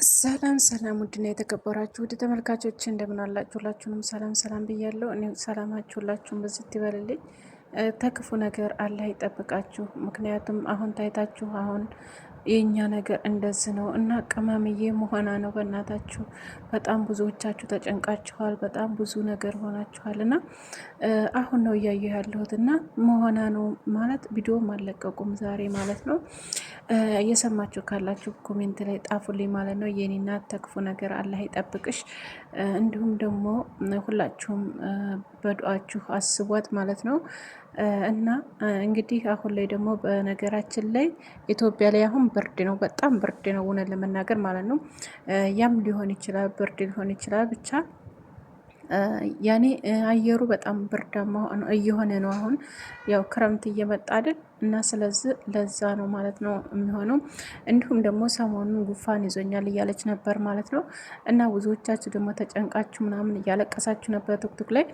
ሰላም ሰላም፣ ውድና የተከበራችሁ ውድ ተመልካቾች እንደምን አላችሁ? ሁላችሁንም ሰላም ሰላም ብያለሁ። እኔ ሰላማችሁ ሁላችሁም በዝት ይበልልኝ። ተክፉ ነገር አላህ ይጠብቃችሁ። ምክንያቱም አሁን ታይታችሁ አሁን የእኛ ነገር እንደዚህ ነው እና ቅመምዬ መሆና ነው። በእናታችሁ በጣም ብዙዎቻችሁ ተጨንቃችኋል። በጣም ብዙ ነገር ሆናችኋል እና አሁን ነው እያየሁ ያለሁት እና መሆና ነው ማለት ቪዲዮም አልለቀቁም ዛሬ ማለት ነው። እየሰማችሁ ካላችሁ ኮሜንት ላይ ጣፉልኝ ማለት ነው። የኔ እናት ተክፉ ነገር አላህ ይጠብቅሽ። እንዲሁም ደግሞ ሁላችሁም በዱአችሁ አስቧት ማለት ነው። እና እንግዲህ አሁን ላይ ደግሞ በነገራችን ላይ ኢትዮጵያ ላይ አሁን ብርድ ነው፣ በጣም ብርድ ነው እውነት ለመናገር ማለት ነው። ያም ሊሆን ይችላል ብርድ ሊሆን ይችላል ብቻ ያኔ አየሩ በጣም ብርዳማ እየሆነ ነው። አሁን ያው ክረምት እየመጣ አይደል እና ስለዚህ ለዛ ነው ማለት ነው የሚሆነው። እንዲሁም ደግሞ ሰሞኑን ጉፋን ይዞኛል እያለች ነበር ማለት ነው። እና ብዙዎቻችሁ ደግሞ ተጨንቃችሁ ምናምን እያለቀሳችሁ ነበር ቲክቶክ ላይ።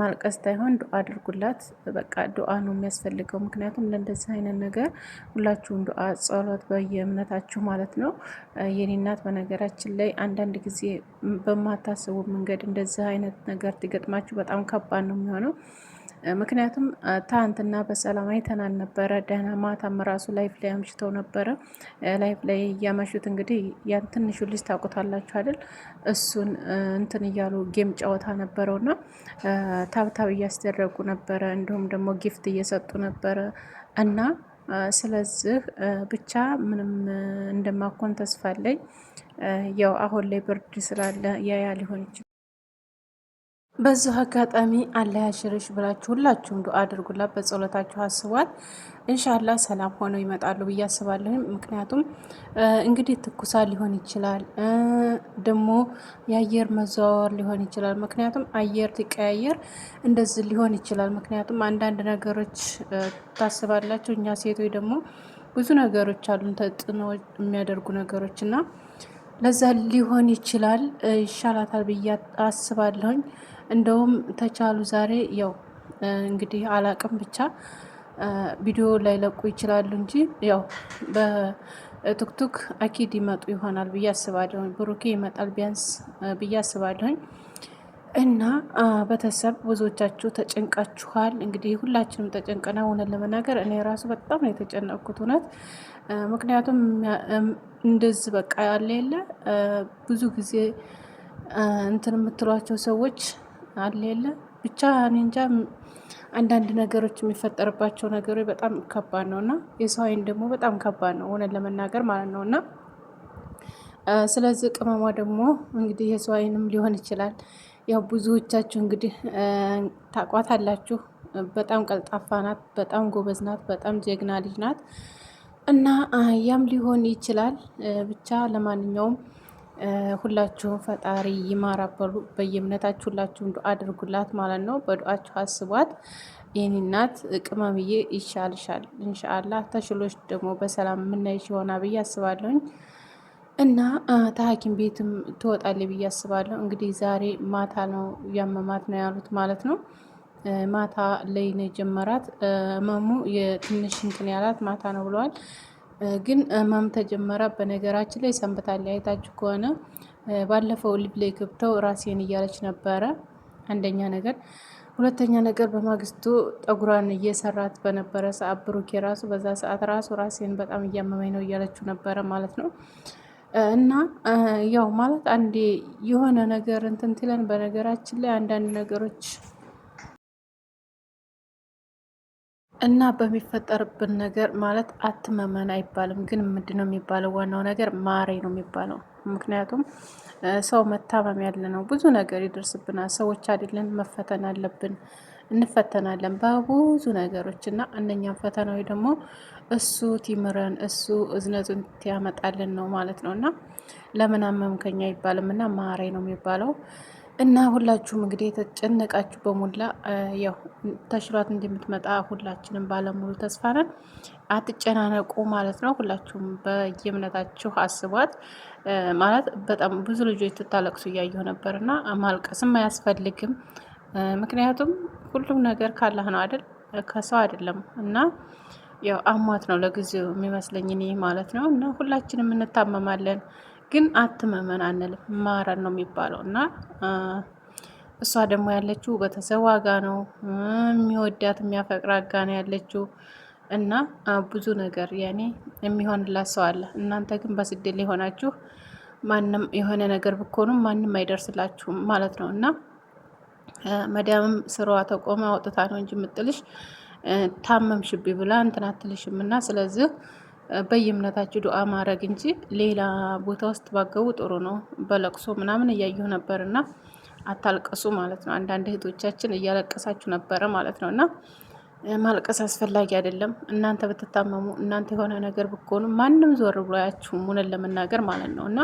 ማልቀስ ሳይሆን ዱአ አድርጉላት። በቃ ዱአ ነው የሚያስፈልገው። ምክንያቱም ለእንደዚህ አይነት ነገር ሁላችሁም ዱአ ጸሎት በየእምነታችሁ ማለት ነው። የኔ እናት በነገራችን ላይ አንዳንድ ጊዜ በማታስቡ መንገድ እንደዚህ አይነት ነገር ትገጥማችሁ በጣም ከባድ ነው የሚሆነው። ምክንያቱም ትናንትና በሰላም አይተናል ነበረ። ደህና ማታም ራሱ ላይፍ ላይ አምሽተው ነበረ። ላይፍ ላይ እያመሹት እንግዲህ ያን ትንሹ ልጅ ታውቁታላችሁ አይደል? እሱን እንትን እያሉ ጌም ጨዋታ ነበረውና ታብታብ እያስደረጉ ነበረ። እንዲሁም ደግሞ ጊፍት እየሰጡ ነበረ እና ስለዚህ ብቻ ምንም እንደማኮን ተስፋ አለኝ። ያው አሁን ላይ ብርድ ስላለ ያያ ሊሆን ይችላል። በዚህ አጋጣሚ አላህ ያሽርሽ ብላችሁ ሁላችሁም ዱአ አድርጉላት፣ በጸሎታችሁ አስቧት። ኢንሻአላህ ሰላም ሆነው ይመጣሉ ብዬ አስባለሁ። ምክንያቱም እንግዲህ ትኩሳት ሊሆን ይችላል፣ ደግሞ የአየር መዘዋወር ሊሆን ይችላል። ምክንያቱም አየር ሲቀያየር እንደዚህ ሊሆን ይችላል። ምክንያቱም አንዳንድ ነገሮች ታስባላችሁ። እኛ ሴቶች ደግሞ ብዙ ነገሮች አሉን ተጽዕኖ የሚያደርጉ ነገሮች እና ለዛ ሊሆን ይችላል። ይሻላታል ብዬ አስባለሁኝ። እንደውም ተቻሉ ዛሬ ያው እንግዲህ አላቅም ብቻ ቪዲዮ ላይ ለቁ ይችላሉ እንጂ ያው በቲክቶክ አኪድ ይመጡ ይሆናል ብዬ አስባለሁኝ። ብሩኬ ይመጣል ቢያንስ ብዬ አስባለሁኝ። እና ቤተሰብ ብዙዎቻችሁ ተጨንቃችኋል። እንግዲህ ሁላችንም ተጨንቀና ሆነን ለመናገር እኔ ራሱ በጣም ነው የተጨነቅኩት እውነት። ምክንያቱም እንደዚህ በቃ ያለ የለ ብዙ ጊዜ እንትን የምትሏቸው ሰዎች አለ የለ ብቻ እኔ እንጃ አንዳንድ ነገሮች የሚፈጠርባቸው ነገሮች በጣም ከባድ ነው እና የሰው አይን ደግሞ በጣም ከባድ ነው ሆነን ለመናገር ማለት ነው። እና ስለዚህ ቅመሟ ደግሞ እንግዲህ የሰው አይንም ሊሆን ይችላል። ያው ብዙዎቻችሁ እንግዲህ ታቋታላችሁ። በጣም ቀልጣፋ ናት፣ በጣም ጎበዝ ናት፣ በጣም ጀግና ልጅ ናት እና ያም ሊሆን ይችላል ብቻ ለማንኛውም ሁላችሁም ፈጣሪ ይማራበሉ በየእምነታችሁ ሁላችሁም ዱአ አድርጉላት ማለት ነው። በዱአችሁ አስቧት። የኔ እናት ቅመምዬ ይሻልሻል ኢንሻአላህ። ተሽሎች ደግሞ በሰላም የምናይሽ ይሆናል ብዬ አስባለሁኝ። እና ከሐኪም ቤትም ትወጣለች ብዬ አስባለሁ። እንግዲህ ዛሬ ማታ ነው ያመማት ነው ያሉት ማለት ነው። ማታ ላይ ነው የጀመራት ህመሙ። የትንሽ እንትን ያላት ማታ ነው ብለዋል። ግን ህመም ተጀመረ በነገራችን ላይ ሰንብታለች። አይታችሁ ከሆነ ባለፈው ሊብ ላይ ገብተው ራሴን እያለች ነበረ። አንደኛ ነገር፣ ሁለተኛ ነገር በማግስቱ ጠጉሯን እየሰራት በነበረ ሰዓት ብሩኬ ራሱ በዛ ሰዓት ራሱ ራሴን በጣም እያመመኝ ነው እያለችው ነበረ ማለት ነው። እና ያው ማለት አንዴ የሆነ ነገር እንትን ትለን በነገራችን ላይ አንዳንድ ነገሮች እና በሚፈጠርብን ነገር ማለት አትመመን አይባልም። ግን ምንድነው የሚባለው? ዋናው ነገር ማሬ ነው የሚባለው። ምክንያቱም ሰው መታመም ያለ ነው፣ ብዙ ነገር ይደርስብናል። ሰዎች አይደለን መፈተን አለብን፣ እንፈተናለን በብዙ ነገሮች እና እነኛም ፈተናዊ ደግሞ እሱ ቲምረን እሱ እዝነቱን ያመጣልን ነው ማለት ነው። እና ለምን አመምከኛ አይባልም እና ማሬ ነው የሚባለው። እና ሁላችሁም እንግዲህ የተጨነቃችሁ በሙላ ያው ተሽሏት እንደምትመጣ ሁላችንም ባለሙሉ ተስፋ ነን። አትጨናነቁ ማለት ነው። ሁላችሁም በየእምነታችሁ አስቧት ማለት በጣም ብዙ ልጆች ትታለቅሱ እያየሁ ነበር እና ማልቀስም አያስፈልግም። ምክንያቱም ሁሉም ነገር ካላህ ነው አይደል? ከሰው አይደለም። እና ያው አሟት ነው ለጊዜው የሚመስለኝ እኔ ማለት ነው። እና ሁላችንም እንታመማለን። ግን አትመመን አንልም፣ ማረን ነው የሚባለው። እና እሷ ደግሞ ያለችው ቤተሰቧ ጋ ነው፣ የሚወዳት የሚያፈቅራት ጋ ነው ያለችው። እና ብዙ ነገር ያኔ የሚሆንላት ሰው አለ። እናንተ ግን በስደት ላይ ሆናችሁ ማንም የሆነ ነገር ብኮኑም ማንም አይደርስላችሁም ማለት ነው። እና መዳምም ስራዋ ተቆመ አውጥታ ነው እንጂ የምጥልሽ ታመምሽቢ ብላ እንትን አትልሽም። እና ስለዚህ በየእምነታችሁ ዱዓ ማድረግ እንጂ ሌላ ቦታ ውስጥ ባገቡ ጥሩ ነው። በለቅሶ ምናምን እያየሁ ነበር እና አታልቀሱ ማለት ነው። አንዳንድ እህቶቻችን እያለቀሳችሁ ነበረ ማለት ነው። እና ማልቀስ አስፈላጊ አይደለም። እናንተ ብትታመሙ እናንተ የሆነ ነገር ብትሆኑ ማንም ዞር ብሎ አያችሁም፣ እውነት ለመናገር ማለት ነው። እና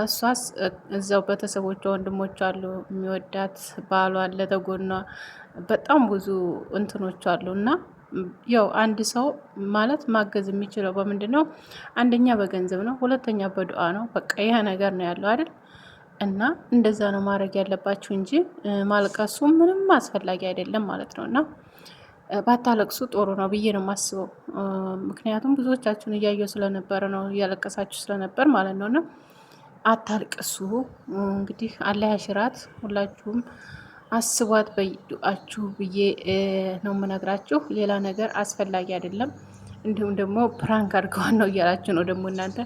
እሷስ እዛው ቤተሰቦቿ ወንድሞቿ አሉ፣ የሚወዳት ባሏ አለ ተጎኗ፣ በጣም ብዙ እንትኖች አሉ። እና ያው አንድ ሰው ማለት ማገዝ የሚችለው በምንድን ነው? አንደኛ በገንዘብ ነው፣ ሁለተኛ በዱዓ ነው። በቃ ይሄ ነገር ነው ያለው አይደል? እና እንደዛ ነው ማድረግ ያለባችሁ እንጂ ማልቀሱ ምንም አስፈላጊ አይደለም ማለት ነው። እና ባታለቅሱ ጥሩ ነው ብዬ ነው የማስበው። ምክንያቱም ብዙዎቻችሁን እያየው ስለነበረ ነው፣ እያለቀሳችሁ ስለነበር ማለት ነው። እና አታልቅሱ እንግዲህ አላህ ያሽራት። ሁላችሁም አስቧት በዱአችሁ ብዬ ነው የምነግራችሁ። ሌላ ነገር አስፈላጊ አይደለም። እንዲሁም ደግሞ ፕራንክ አድርገዋን ነው እያላችሁ ነው። ደግሞ እናንተ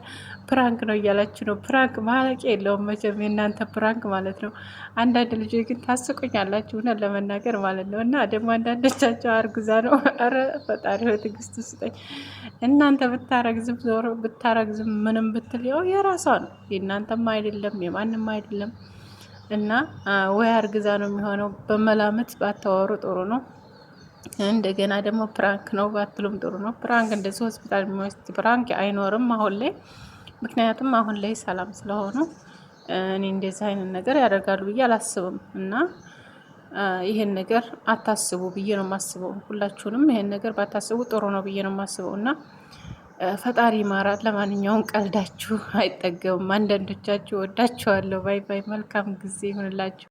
ፕራንክ ነው እያላችሁ ነው። ፕራንክ ማለቂያ የለውም መቼም የእናንተ ፕራንክ ማለት ነው። አንዳንድ ልጆች ግን ታስቆኛላችሁ እውነት ለመናገር ማለት ነው። እና ደግሞ አንዳንዶቻቸው አርግዛ ነው። ኧረ ፈጣሪ ሆይ ትዕግስት ስጠኝ። እናንተ ብታረግዝም ዞሮ ብታረግዝም ምንም ብትል ያው የራሷ ነው፣ የእናንተም አይደለም የማንም አይደለም። እና ወይ አርግዛ ነው የሚሆነው። በመላምት ባታወሩ ጥሩ ነው። እንደገና ደግሞ ፕራንክ ነው ባትሉም ጥሩ ነው። ፕራንክ እንደዚህ ሆስፒታል የሚወስድ ፕራንክ አይኖርም አሁን ላይ፣ ምክንያቱም አሁን ላይ ሰላም ስለሆኑ እኔ እንደዚህ አይነት ነገር ያደርጋሉ ብዬ አላስብም። እና ይሄን ነገር አታስቡ ብዬ ነው የማስበው። ሁላችሁንም ይሄን ነገር ባታስቡ ጥሩ ነው ብዬ ነው የማስበው። እና ፈጣሪ ማራት። ለማንኛውም ቀልዳችሁ አይጠገብም። አንዳንዶቻችሁ ወዳችኋለሁ። ባይ ባይ። መልካም ጊዜ ይሁንላችሁ።